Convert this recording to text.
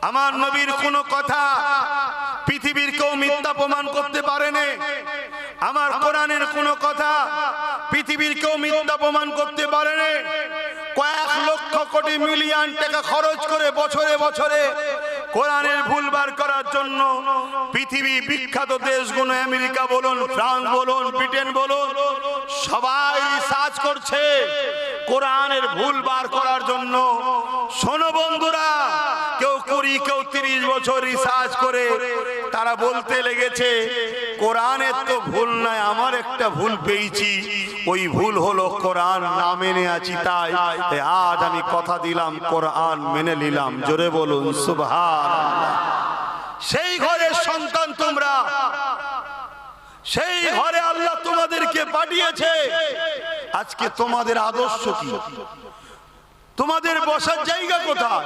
আমার নবীর কোনো কথা পৃথিবীর কেউ মিথ্যা প্রমাণ করতে পারেনি। আমার কোরআনের কোনো কথা পৃথিবীর কেউ মিথ্যা প্রমাণ করতে পারেনি। কয়েক লক্ষ কোটি মিলিয়ন টাকা খরচ করে বছরে বছরে কোরআনের ভুল বার করার জন্য পৃথিবী বিখ্যাত দেশগুলো, আমেরিকা বলুন, ফ্রান্স বলুন, ব্রিটেন বলুন, সবাই রিসার্চ করছে কোরআনের ভুল বার করার জন্য। শোনো বন্ধুরা, কেউ 20 কেউ 30 বছর রিসার্চ করে তারা বলতে লেগেছে কোরআনের তো ভুল নাই, আমার একটা ভুল পেয়েছি, ওই ভুল হলো কোরআন না মেনে আছি। তাই আজ আমি কথা দিলাম কোরআন মেনে নিলাম। জোরে বলুন সুবহানাল্লাহ। সেই ঘরের সন্তান তোমরা, সেই ঘরে আল্লাহ তোমাদেরকে পাঠিয়েছে। আজকে তোমাদের আদর্শ কি? তোমাদের বসার জায়গা কোথায়?